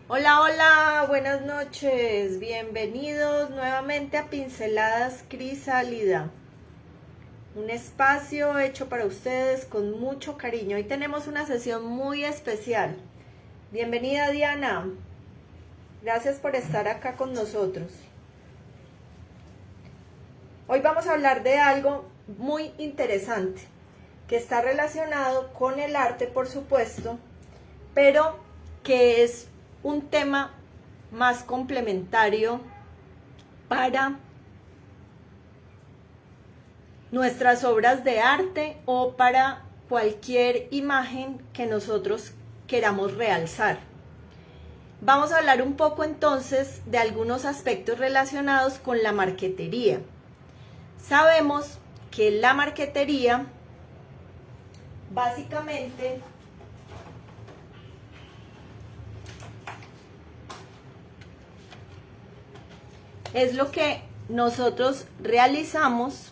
Hola, hola, buenas noches. Bienvenidos nuevamente a Pinceladas Crisálida. Un espacio hecho para ustedes con mucho cariño. Hoy tenemos una sesión muy especial. Bienvenida, Diana. Gracias por estar acá con nosotros. Hoy vamos a hablar de algo muy interesante que está relacionado con el arte, por supuesto, pero que es un tema más complementario para nuestras obras de arte o para cualquier imagen que nosotros queramos realzar. Vamos a hablar un poco entonces de algunos aspectos relacionados con la marquetería. Sabemos que la marquetería básicamente es lo que nosotros realizamos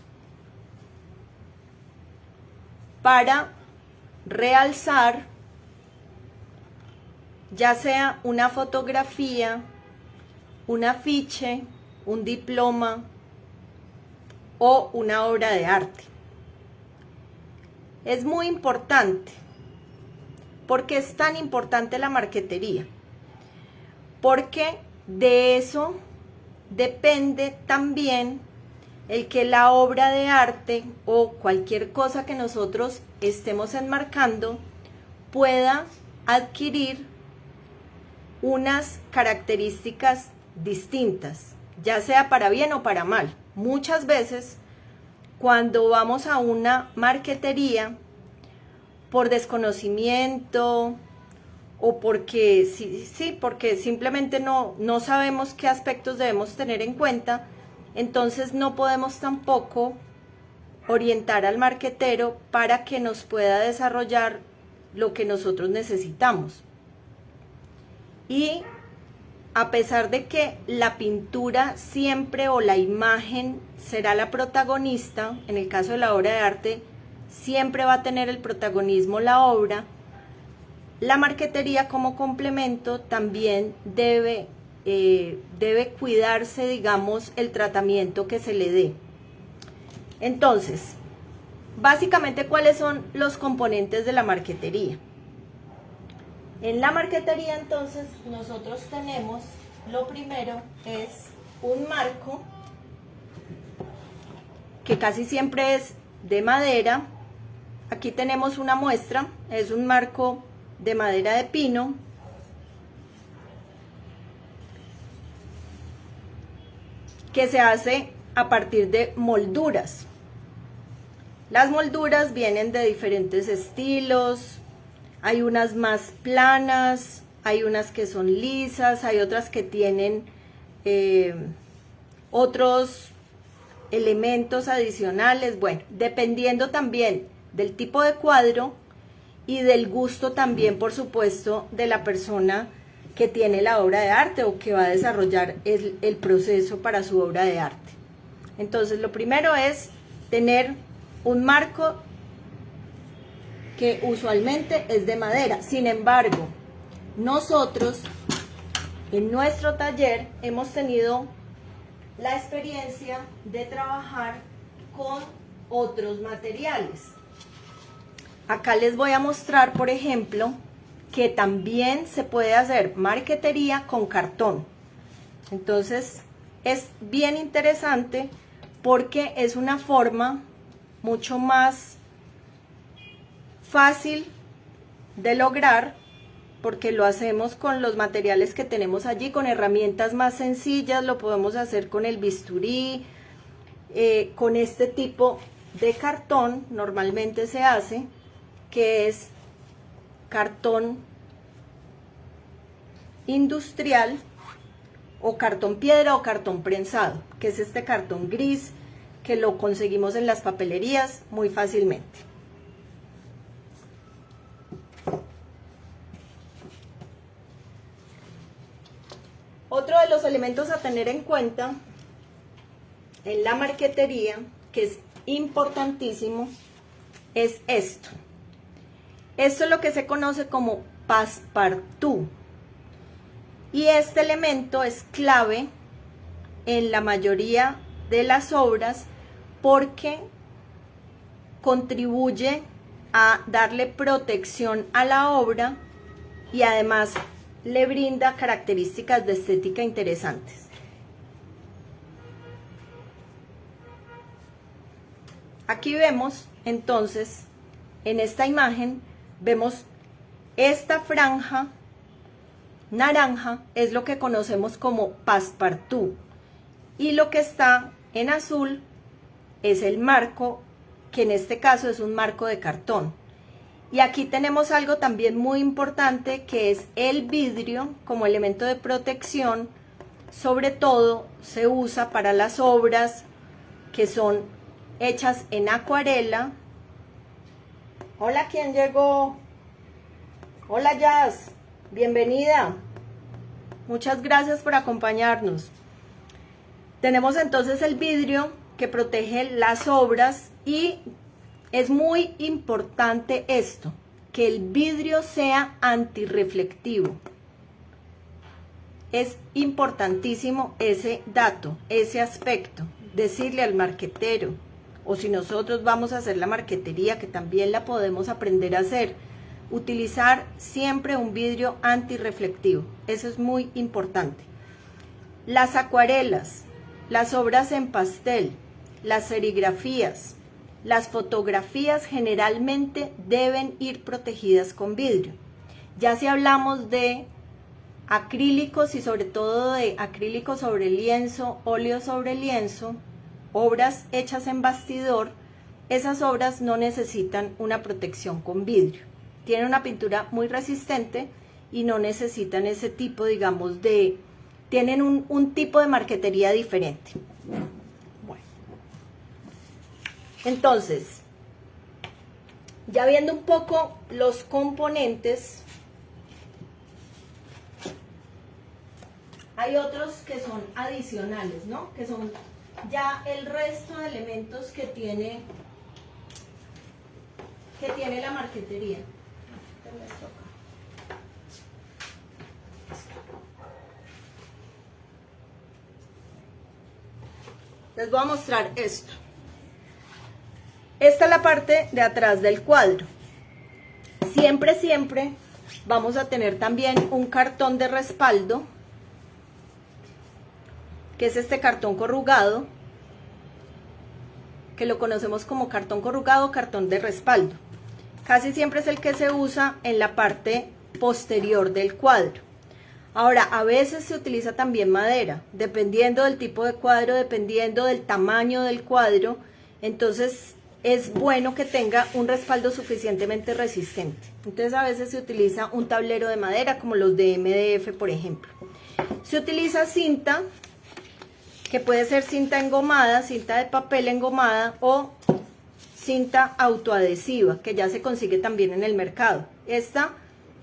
para realzar ya sea una fotografía, un afiche, un diploma o una obra de arte. Es muy importante. ¿Por qué es tan importante la marquetería? Porque de eso depende también el que la obra de arte o cualquier cosa que nosotros estemos enmarcando pueda adquirir unas características distintas, ya sea para bien o para mal. Muchas veces cuando vamos a una marquetería por desconocimiento o porque porque simplemente no sabemos qué aspectos debemos tener en cuenta, entonces no podemos tampoco orientar al marquetero para que nos pueda desarrollar lo que nosotros necesitamos. Y a pesar de que la pintura siempre o la imagen será la protagonista, en el caso de la obra de arte, siempre va a tener el protagonismo la obra, la marquetería como complemento también debe cuidarse, digamos, el tratamiento que se le dé. Entonces, básicamente, ¿cuáles son los componentes de la marquetería? En la marquetería, entonces, nosotros tenemos, lo primero es un marco, que casi siempre es de madera. Aquí tenemos una muestra, es un marco de madera de pino. Que se hace a partir de molduras. Las molduras vienen de diferentes estilos. Hay unas más planas, hay unas que son lisas, hay otras que tienen otros elementos adicionales. Bueno, dependiendo también del tipo de cuadro y del gusto también, por supuesto, de la persona que tiene la obra de arte o que va a desarrollar el proceso para su obra de arte. Entonces, lo primero es tener un marco que usualmente es de madera. Sin embargo, nosotros en nuestro taller hemos tenido la experiencia de trabajar con otros materiales. Acá les voy a mostrar, por ejemplo, que también se puede hacer marquetería con cartón. Entonces, es bien interesante porque es una forma mucho más fácil de lograr, porque lo hacemos con los materiales que tenemos allí, con herramientas más sencillas. Lo podemos hacer con el bisturí, con este tipo de cartón. Normalmente se hace, que es cartón industrial o cartón piedra o cartón prensado, que es este cartón gris que lo conseguimos en las papelerías muy fácilmente. Otro de los elementos a tener en cuenta en la marquetería, que es importantísimo, es esto. Esto es lo que se conoce como passepartout. Y este elemento es clave en la mayoría de las obras porque contribuye a darle protección a la obra y además le brinda características de estética interesantes. Aquí vemos entonces, en esta imagen, vemos esta franja naranja, es lo que conocemos como passepartout, y lo que está en azul es el marco, que en este caso es un marco de cartón. Y aquí tenemos algo también muy importante, que es el vidrio como elemento de protección. Sobre todo se usa para las obras que son hechas en acuarela. Hola, ¿quién llegó? Hola, Jazz, bienvenida. Muchas gracias por acompañarnos. Tenemos entonces el vidrio que protege las obras y es muy importante esto, que el vidrio sea antirreflectivo. Es importantísimo ese dato, ese aspecto, decirle al marquetero, o si nosotros vamos a hacer la marquetería, que también la podemos aprender a hacer, utilizar siempre un vidrio antirreflectivo. Eso es muy importante. Las acuarelas, las obras en pastel, las serigrafías, las fotografías generalmente deben ir protegidas con vidrio. Ya si hablamos de acrílicos y sobre todo de acrílico sobre lienzo, óleo sobre lienzo, obras hechas en bastidor, esas obras no necesitan una protección con vidrio. Tienen una pintura muy resistente y no necesitan ese tipo, digamos, tienen un tipo de marquetería diferente. Bueno. Entonces, ya viendo un poco los componentes, hay otros que son adicionales, ¿no? Que son ya el resto de elementos que tiene la marquetería. Les voy a mostrar esto. Esta es la parte de atrás del cuadro. Siempre vamos a tener también un cartón de respaldo, que es este cartón corrugado, que lo conocemos como cartón corrugado o cartón de respaldo. Casi siempre es el que se usa en la parte posterior del cuadro. Ahora, a veces se utiliza también madera, dependiendo del tipo de cuadro, dependiendo del tamaño del cuadro. Entonces es bueno que tenga un respaldo suficientemente resistente. Entonces a veces se utiliza un tablero de madera, como los de MDF, por ejemplo. Se utiliza cinta, que puede ser cinta engomada, cinta de papel engomada o cinta autoadhesiva, que ya se consigue también en el mercado. Esta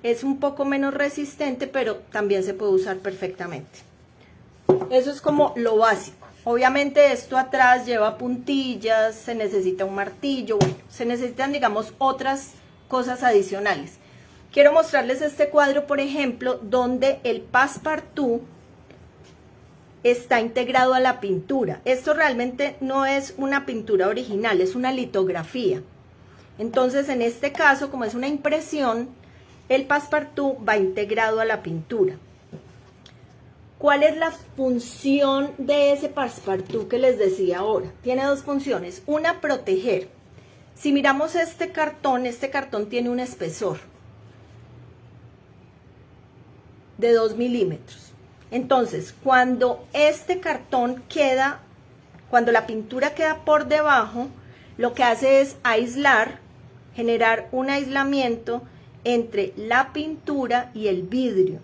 es un poco menos resistente, pero también se puede usar perfectamente. Eso es como lo básico. Obviamente esto atrás lleva puntillas, se necesita un martillo, bueno, se necesitan, digamos, otras cosas adicionales. Quiero mostrarles este cuadro, por ejemplo, donde el passepartout está integrado a la pintura. Esto realmente no es una pintura original, es una litografía. Entonces, en este caso, como es una impresión, el passepartout va integrado a la pintura. ¿Cuál es la función de ese passepartout que les decía ahora? Tiene dos funciones. Una, proteger. Si miramos este cartón tiene un espesor de 2 milímetros. Entonces, cuando este cartón queda, cuando la pintura queda por debajo, lo que hace es aislar, generar un aislamiento entre la pintura y el vidrio.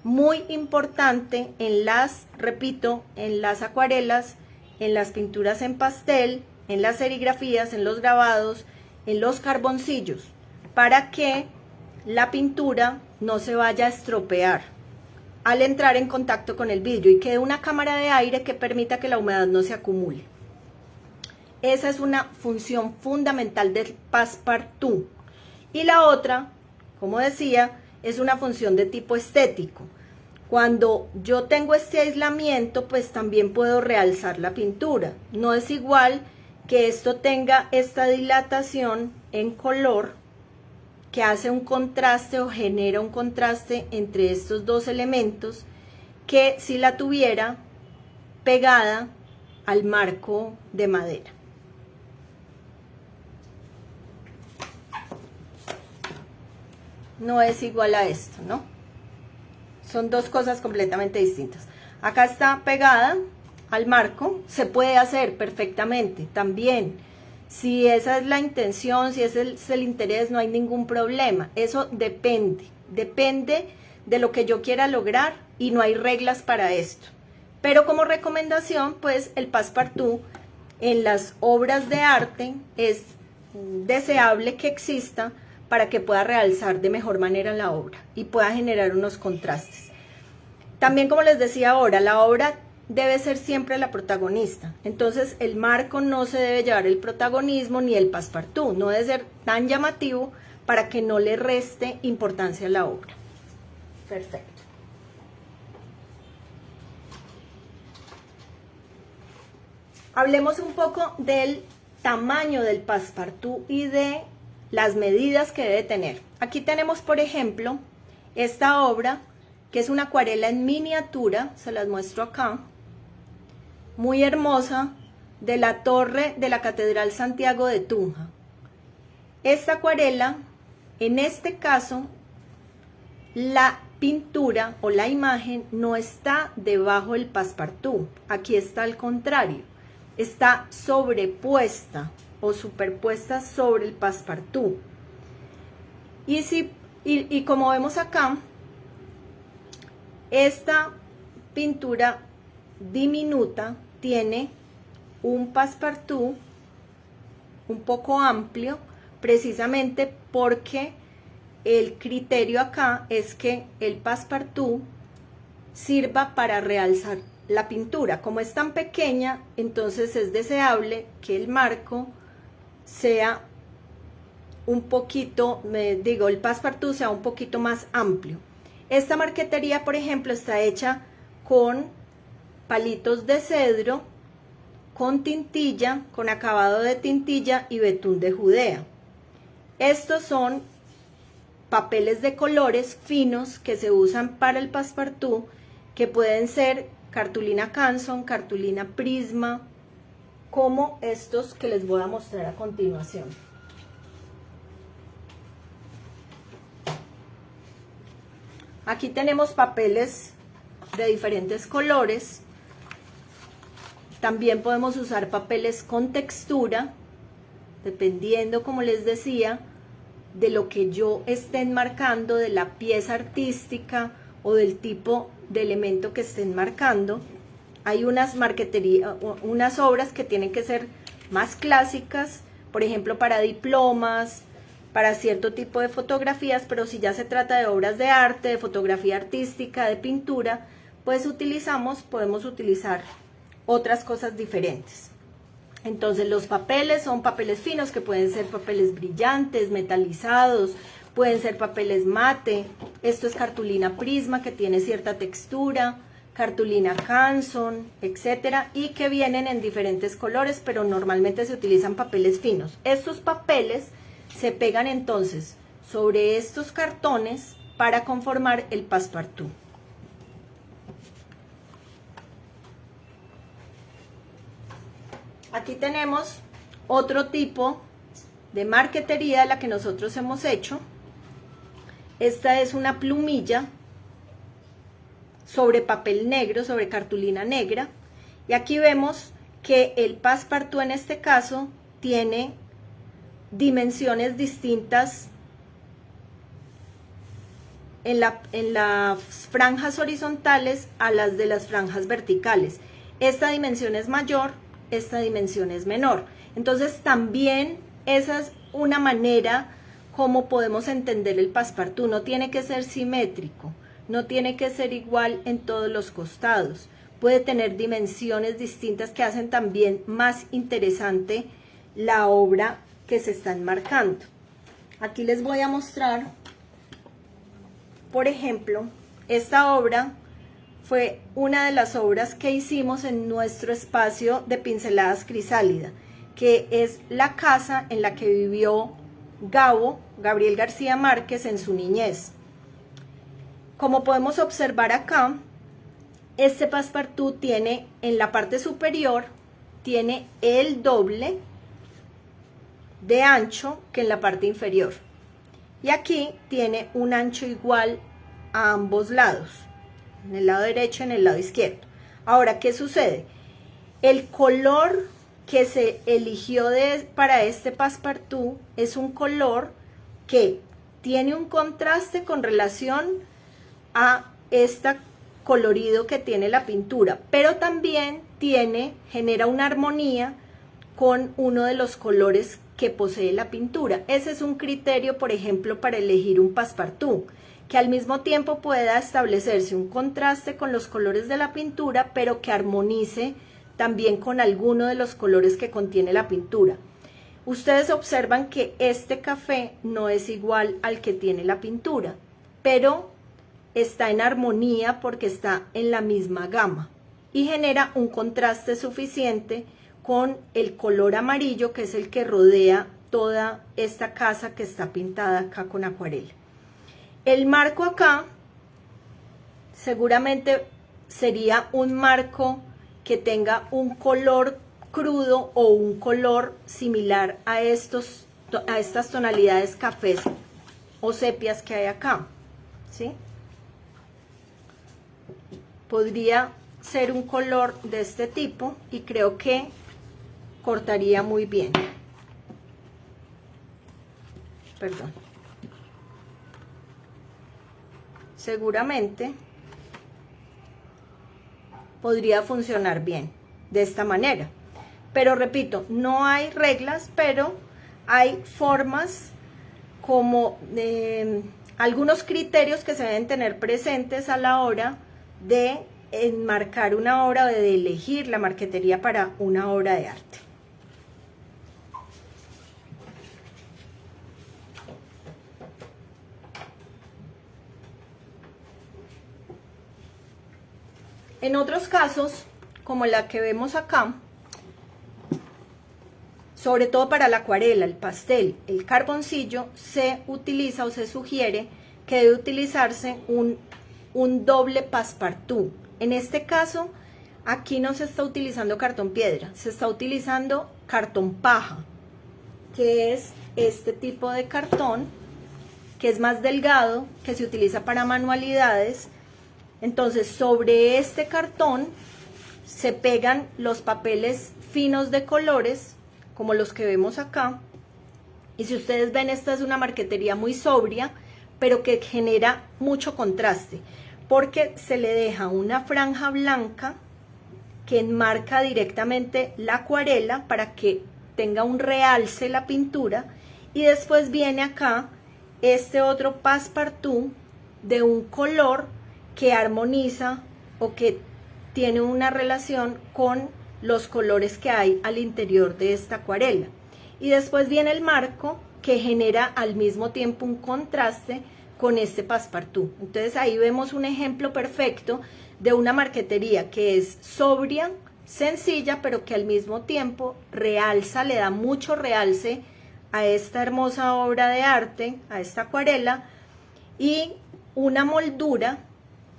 Muy importante en las, repito, en las acuarelas, en las pinturas en pastel, en las serigrafías, en los grabados, en los carboncillos, para que la pintura no se vaya a estropear al entrar en contacto con el vidrio y quede una cámara de aire que permita que la humedad no se acumule. Esa es una función fundamental del passepartout. Y la otra, como decía, es una función de tipo estético. Cuando yo tengo este aislamiento, pues también puedo realzar la pintura. No es igual que esto tenga esta dilatación en color, que hace un contraste o genera un contraste entre estos dos elementos, que si la tuviera pegada al marco de madera. No es igual a esto, ¿no? Son dos cosas completamente distintas. Acá está pegada al marco, se puede hacer perfectamente también. Si esa es la intención, si ese es el interés, no hay ningún problema. Eso depende de lo que yo quiera lograr y no hay reglas para esto. Pero como recomendación, pues el passepartout en las obras de arte es deseable que exista para que pueda realzar de mejor manera la obra y pueda generar unos contrastes. También, como les decía ahora, la obra debe ser siempre la protagonista. Entonces el marco no se debe llevar el protagonismo ni el passepartout. No debe ser tan llamativo para que no le reste importancia a la obra. Perfecto. Hablemos un poco del tamaño del passepartout y de las medidas que debe tener. Aquí tenemos, por ejemplo, esta obra, que es una acuarela en miniatura, se las muestro acá, muy hermosa, de la torre de la Catedral Santiago de Tunja. Esta acuarela, en este caso, la pintura o la imagen no está debajo del passepartout, aquí está al contrario, está sobrepuesta o superpuesta sobre el passepartout. Y como vemos acá, esta pintura diminuta tiene un passepartout un poco amplio, precisamente porque el criterio acá es que el passepartout sirva para realzar la pintura. Como es tan pequeña, entonces es deseable que el marco sea un poquito, el passepartout sea un poquito más amplio. Esta marquetería, por ejemplo, está hecha con palitos de cedro, con tintilla, con acabado de tintilla y betún de Judea. Estos son papeles de colores finos que se usan para el passepartout, que pueden ser cartulina Canson, cartulina Prisma, como estos que les voy a mostrar a continuación. Aquí tenemos papeles de diferentes colores. También podemos usar papeles con textura, dependiendo, como les decía, de lo que yo esté enmarcando, de la pieza artística o del tipo de elemento que esté enmarcando. Hay unas obras que tienen que ser más clásicas, por ejemplo para diplomas, para cierto tipo de fotografías, pero si ya se trata de obras de arte, de fotografía artística, de pintura, pues podemos utilizar otras cosas diferentes. Entonces los papeles son papeles finos, que pueden ser papeles brillantes, metalizados, pueden ser papeles mate. Esto es cartulina Prisma, que tiene cierta textura, cartulina Canson, etcétera, y que vienen en diferentes colores, pero normalmente se utilizan papeles finos. Estos papeles se pegan entonces sobre estos cartones para conformar el passepartout. Aquí tenemos otro tipo de marquetería, la que nosotros hemos hecho. Esta es una plumilla sobre papel negro, sobre cartulina negra. Y aquí vemos que el passepartout en este caso tiene dimensiones distintas en las franjas horizontales a las de las franjas verticales. Esta dimensión es mayor, esta dimensión es menor. Entonces también esa es una manera como podemos entender el passepartout. No tiene que ser simétrico, no tiene que ser igual en todos los costados. Puede tener dimensiones distintas que hacen también más interesante la obra que se está enmarcando. Aquí les voy a mostrar por ejemplo, esta obra fue una de las obras que hicimos en nuestro espacio de Pinceladas Crisálida, que es la casa en la que vivió Gabriel García Márquez, en su niñez. Como podemos observar acá, este passepartout tiene en la parte superior, tiene el doble de ancho que en la parte inferior. Y aquí tiene un ancho igual a ambos lados, en el lado derecho y en el lado izquierdo. Ahora, ¿qué sucede? El color que se eligió para este passepartout es un color que tiene un contraste con relación a este colorido que tiene la pintura, pero también genera una armonía con uno de los colores que posee la pintura. Ese es un criterio, por ejemplo, para elegir un passepartout, que al mismo tiempo pueda establecerse un contraste con los colores de la pintura, pero que armonice también con alguno de los colores que contiene la pintura. Ustedes observan que este café no es igual al que tiene la pintura, pero está en armonía porque está en la misma gama y genera un contraste suficiente con el color amarillo, que es el que rodea toda esta casa que está pintada acá con acuarela. El marco acá seguramente sería un marco que tenga un color crudo o un color similar a estas tonalidades cafés o sepias que hay acá, ¿sí? Podría ser un color de este tipo y creo que cortaría muy bien. Perdón. Seguramente podría funcionar bien de esta manera. Pero repito, no hay reglas, pero hay formas como algunos criterios que se deben tener presentes a la hora de enmarcar una obra o de elegir la marquetería para una obra de arte. En otros casos, como la que vemos acá, sobre todo para la acuarela, el pastel, el carboncillo, se utiliza o se sugiere que debe utilizarse un doble passepartout. En este caso, aquí no se está utilizando cartón piedra, se está utilizando cartón paja, que es este tipo de cartón, que es más delgado, que se utiliza para manualidades. Entonces, sobre este cartón se pegan los papeles finos de colores, como los que vemos acá. Y si ustedes ven, esta es una marquetería muy sobria, pero que genera mucho contraste, porque se le deja una franja blanca que enmarca directamente la acuarela para que tenga un realce la pintura, y después viene acá este otro passepartout de un color que armoniza o que tiene una relación con los colores que hay al interior de esta acuarela. Y después viene el marco, que genera al mismo tiempo un contraste con este passepartout. Entonces ahí vemos un ejemplo perfecto de una marquetería que es sobria, sencilla, pero que al mismo tiempo realza, le da mucho realce a esta hermosa obra de arte, a esta acuarela, y una moldura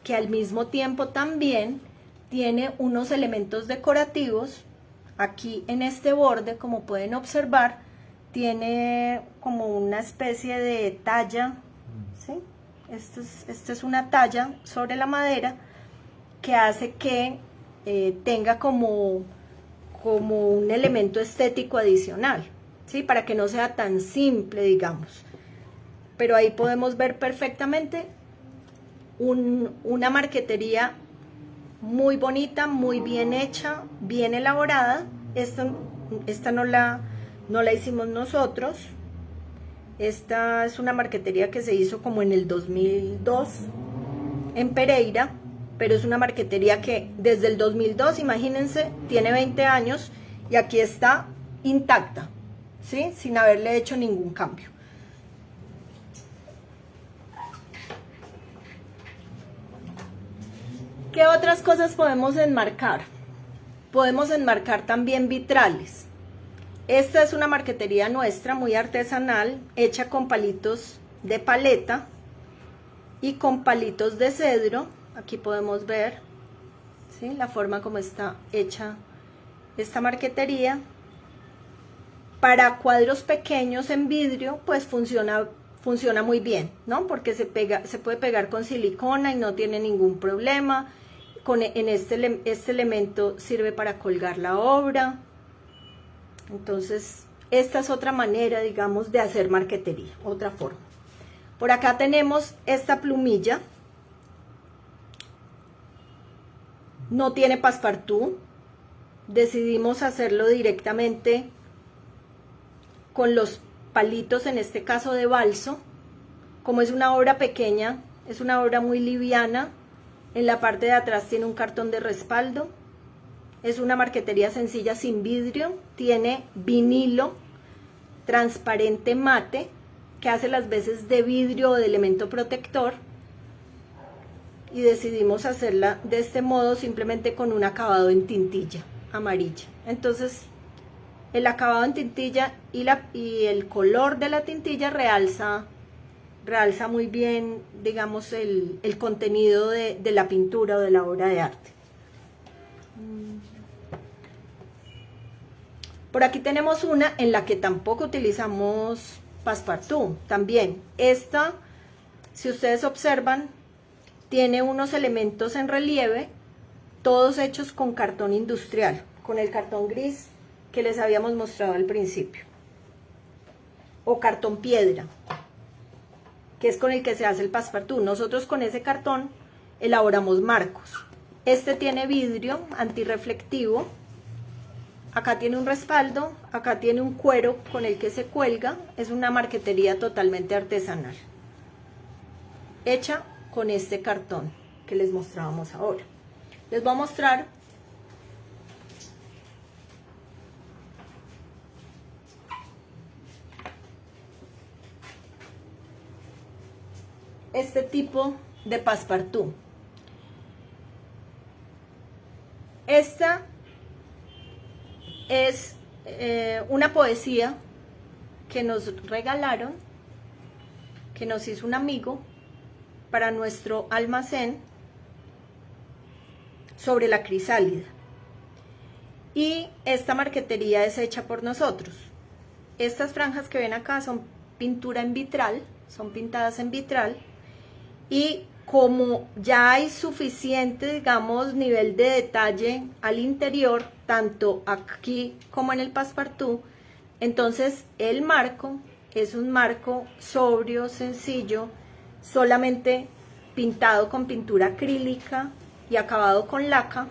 que al mismo tiempo también tiene unos elementos decorativos. Aquí en este borde, como pueden observar, tiene como una especie de talla, ¿sí? Esto es una talla sobre la madera que hace que tenga como un elemento estético adicional, ¿sí? Para que no sea tan simple, digamos. Pero ahí podemos ver perfectamente una marquetería muy bonita, muy bien hecha, bien elaborada. Esta no la hicimos nosotros. Esta es una marquetería que se hizo como en el 2002 en Pereira, pero es una marquetería que desde el 2002, imagínense, tiene 20 años y aquí está intacta, ¿sí? Sin haberle hecho ningún cambio. ¿Qué otras cosas podemos enmarcar? Podemos enmarcar también vitrales. Esta es una marquetería nuestra, muy artesanal, hecha con palitos de paleta y con palitos de cedro. Aquí podemos ver, ¿sí?, la forma como está hecha esta marquetería. Para cuadros pequeños en vidrio, pues funciona muy bien, ¿no? Porque se puede pegar con silicona y no tiene ningún problema. Este elemento sirve para colgar la obra. Entonces, esta es otra manera, digamos, de hacer marquetería, otra forma. Por acá tenemos esta plumilla. No tiene passepartout. Decidimos hacerlo directamente con los palitos, en este caso de balso. Como es una obra pequeña, es una obra muy liviana, en la parte de atrás tiene un cartón de respaldo. Es una marquetería sencilla sin vidrio, tiene vinilo transparente mate que hace las veces de vidrio o de elemento protector, y decidimos hacerla de este modo, simplemente con un acabado en tintilla amarilla. Entonces el acabado en tintilla y el color de la tintilla realza muy bien, digamos, el contenido de la pintura o de la obra de arte. Por aquí tenemos una en la que tampoco utilizamos passepartout. También esta, si ustedes observan, tiene unos elementos en relieve, todos hechos con cartón industrial, con el cartón gris que les habíamos mostrado al principio, o cartón piedra, que es con el que se hace el passepartout. Nosotros con ese cartón elaboramos marcos. Este tiene vidrio antirreflectivo, acá tiene un respaldo, acá tiene un cuero con el que se cuelga. Es una marquetería totalmente artesanal, hecha con este cartón que les mostrábamos ahora. Les voy a mostrar este tipo de passepartout. Esta es una poesía que nos regalaron, que nos hizo un amigo para nuestro almacén, sobre la crisálida. Y esta marquetería es hecha por nosotros. Estas franjas que ven acá son pintura en vitral, son pintadas en vitral, y como ya hay suficiente, digamos, nivel de detalle al interior, tanto aquí como en el passepartout, entonces el marco es un marco sobrio, sencillo, solamente pintado con pintura acrílica y acabado con laca,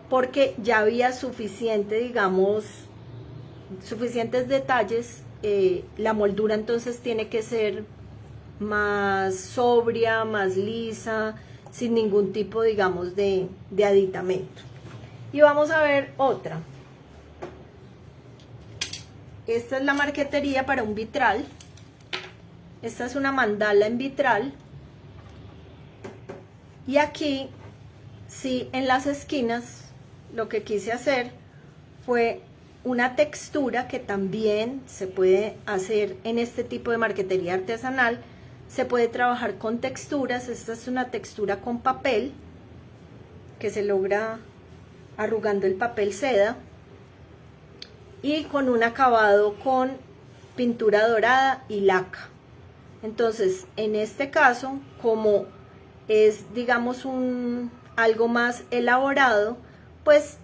porque ya había suficiente, digamos, suficientes detalles. La moldura entonces tiene que ser más sobria, más lisa, sin ningún tipo, digamos, de aditamento. Y vamos a ver otra. Esta es la marquetería para un vitral. Esta es una mandala en vitral. Y aquí, sí, en las esquinas, lo que quise hacer fue una textura que también se puede hacer en este tipo de marquetería artesanal. Se puede trabajar con texturas. Esta es una textura con papel, que se logra arrugando el papel seda, y con un acabado con pintura dorada y laca. Entonces, en este caso, como es, digamos, algo más elaborado, pues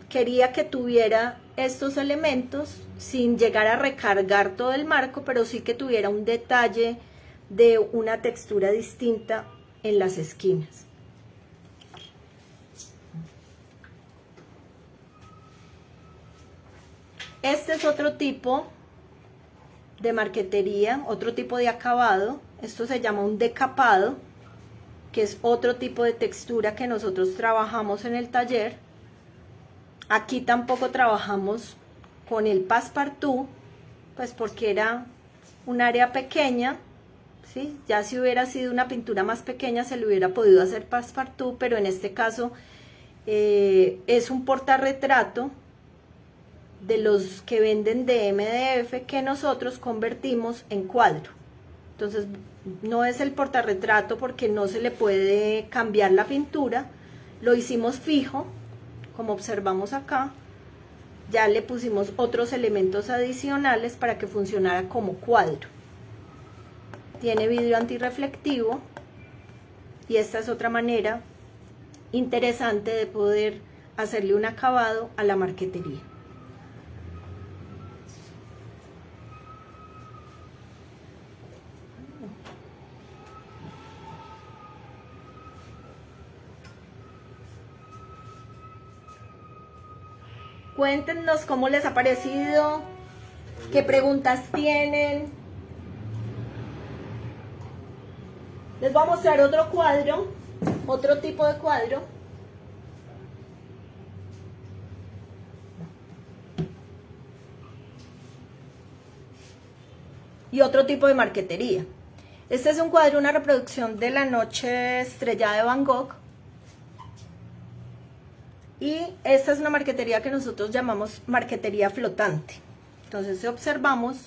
quería que tuviera estos elementos sin llegar a recargar todo el marco, pero sí que tuviera un detalle de una textura distinta en las esquinas. Este es otro tipo de marquetería, otro tipo de acabado. Esto se llama un decapado, que es otro tipo de textura que nosotros trabajamos en el taller. Aquí tampoco trabajamos con el passepartout, pues porque era un área pequeña, ¿sí? Ya si hubiera sido una pintura más pequeña se le hubiera podido hacer passepartout, pero en este caso es un portarretrato de los que venden de MDF que nosotros convertimos en cuadro. Entonces no es el portarretrato porque no se le puede cambiar la pintura, lo hicimos fijo, como observamos acá. Ya le pusimos otros elementos adicionales para que funcionara como cuadro. Tiene vidrio antirreflectivo y esta es otra manera interesante de poder hacerle un acabado a la marquetería. Cuéntenos cómo les ha parecido, qué preguntas tienen. Les voy a mostrar otro cuadro, otro tipo de cuadro. Y otro tipo de marquetería. Este es un cuadro, una reproducción de La Noche Estrellada de Van Gogh. Y esta es una marquetería que nosotros llamamos marquetería flotante. Entonces, si observamos,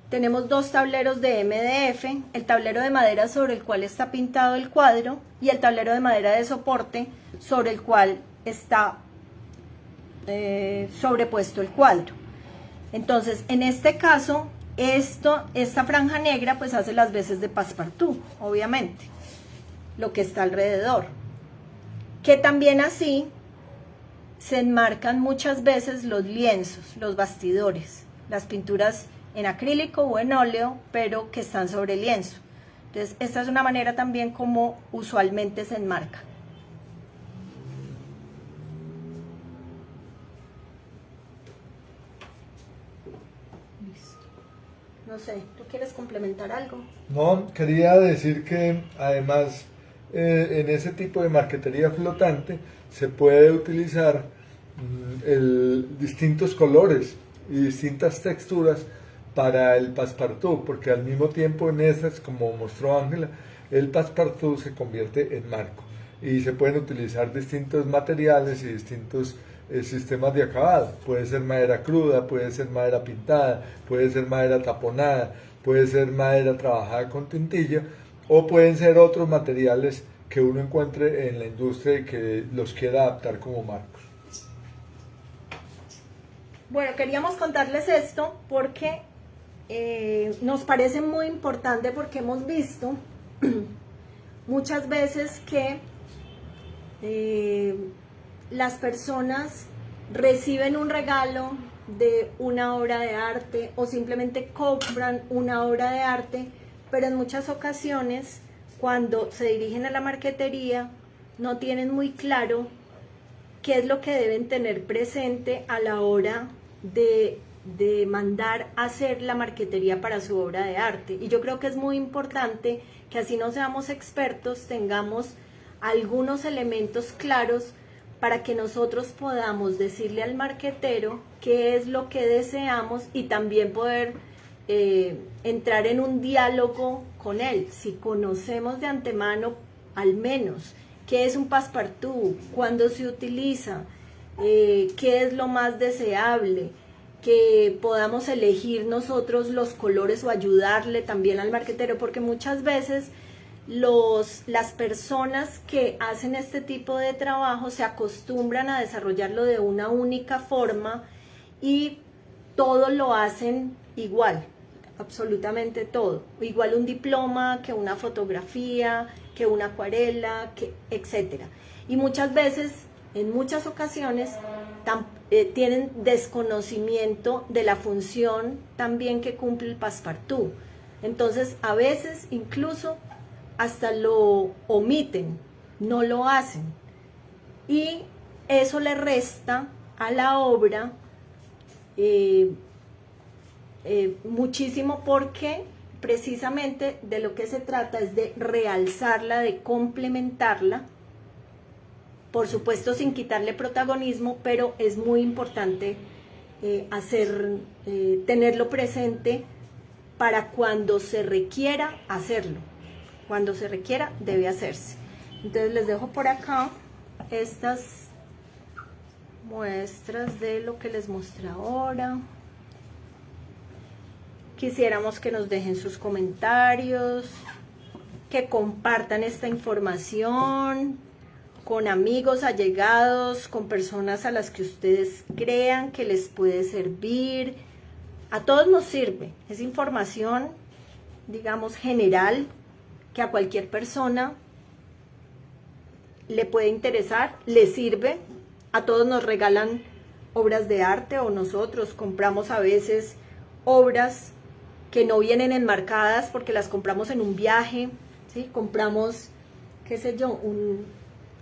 tenemos dos tableros de MDF, el tablero de madera sobre el cual está pintado el cuadro y el tablero de madera de soporte sobre el cual está sobrepuesto el cuadro. Entonces, en este caso, esta franja negra pues hace las veces de passepartout, obviamente, lo que está alrededor. Que también así se enmarcan muchas veces los lienzos, los bastidores, las pinturas en acrílico o en óleo, pero que están sobre lienzo. Entonces, esta es una manera también como usualmente se enmarca. Listo. No sé, ¿tú quieres complementar algo? No, quería decir que además en ese tipo de marquetería flotante se puede utilizar distintos colores y distintas texturas para el passepartout, porque al mismo tiempo en esas, como mostró Ángela, el passepartout se convierte en marco y se pueden utilizar distintos materiales y distintos sistemas de acabado. Puede ser madera cruda, puede ser madera pintada, puede ser madera taponada, puede ser madera trabajada con tintilla, o pueden ser otros materiales que uno encuentre en la industria y que los quiera adaptar como marcos. Bueno, queríamos contarles esto porque nos parece muy importante, porque hemos visto muchas veces que las personas reciben un regalo de una obra de arte o simplemente compran una obra de arte, pero en muchas ocasiones cuando se dirigen a la marquetería no tienen muy claro qué es lo que deben tener presente a la hora de mandar a hacer la marquetería para su obra de arte. Y yo creo que es muy importante que, así no seamos expertos, tengamos algunos elementos claros para que nosotros podamos decirle al marquetero qué es lo que deseamos y también poder entrar en un diálogo con él. Si conocemos de antemano al menos qué es un passepartout, cuándo se utiliza, qué es lo más deseable, que podamos elegir nosotros los colores o ayudarle también al marquetero, porque muchas veces las personas que hacen este tipo de trabajo se acostumbran a desarrollarlo de una única forma y todo lo hacen igual, absolutamente todo, igual un diploma que una fotografía, que una acuarela, etcétera. Y muchas veces, en muchas ocasiones, tienen desconocimiento de la función también que cumple el passepartout. Entonces, a veces incluso hasta lo omiten, no lo hacen. Y eso le resta a la obra muchísimo, porque precisamente de lo que se trata es de realzarla, de complementarla, por supuesto sin quitarle protagonismo, pero es muy importante tenerlo presente para cuando se requiera hacerlo. Cuando se requiera, debe hacerse. Entonces les dejo por acá estas muestras de lo que les mostré ahora. Quisiéramos que nos dejen sus comentarios, que compartan esta información con amigos, allegados, con personas a las que ustedes crean que les puede servir. A todos nos sirve, es información, digamos, general, que a cualquier persona le puede interesar, le sirve. A todos nos regalan obras de arte o nosotros compramos a veces obras que no vienen enmarcadas porque las compramos en un viaje, ¿sí? Compramos, qué sé yo,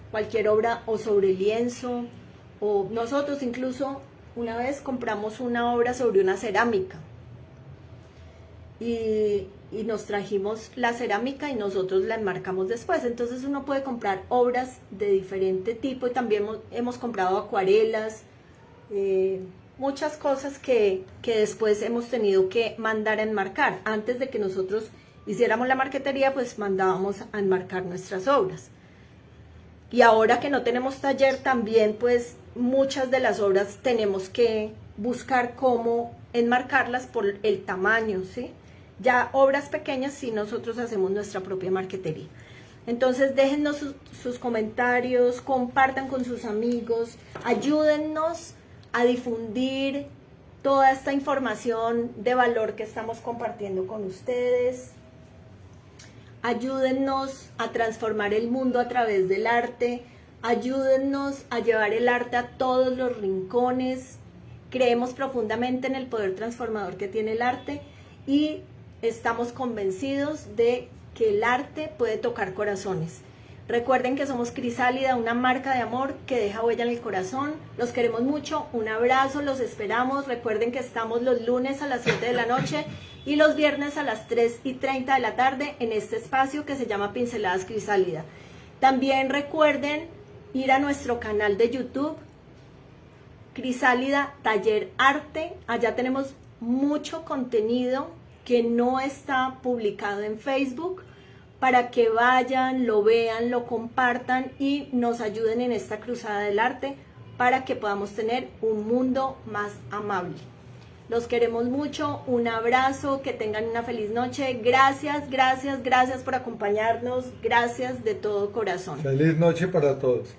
cualquier obra o sobre lienzo, o nosotros incluso una vez compramos una obra sobre una cerámica y nos trajimos la cerámica y nosotros la enmarcamos después. Entonces uno puede comprar obras de diferente tipo y también hemos comprado acuarelas, muchas cosas que después hemos tenido que mandar a enmarcar. Antes de que nosotros hiciéramos la marquetería, pues mandábamos a enmarcar nuestras obras. Y ahora que no tenemos taller, también pues muchas de las obras tenemos que buscar cómo enmarcarlas por el tamaño, ¿sí? Ya obras pequeñas sí nosotros hacemos nuestra propia marquetería. Entonces déjennos sus comentarios, compartan con sus amigos, ayúdennos a difundir toda esta información de valor que estamos compartiendo con ustedes. Ayúdennos a transformar el mundo a través del arte, ayúdennos a llevar el arte a todos los rincones. Creemos profundamente en el poder transformador que tiene el arte y estamos convencidos de que el arte puede tocar corazones. Recuerden que somos Crisálida, una marca de amor que deja huella en el corazón. Los queremos mucho, un abrazo, los esperamos. Recuerden que estamos los lunes a las 7 de la noche y los viernes a las 3:30 de la tarde en este espacio que se llama Pinceladas Crisálida. También recuerden ir a nuestro canal de YouTube, Crisálida Taller Arte. Allá tenemos mucho contenido que no está publicado en Facebook, para que vayan, lo vean, lo compartan y nos ayuden en esta cruzada del arte para que podamos tener un mundo más amable. Los queremos mucho, un abrazo, que tengan una feliz noche. Gracias, gracias, gracias por acompañarnos, gracias de todo corazón. Feliz noche para todos.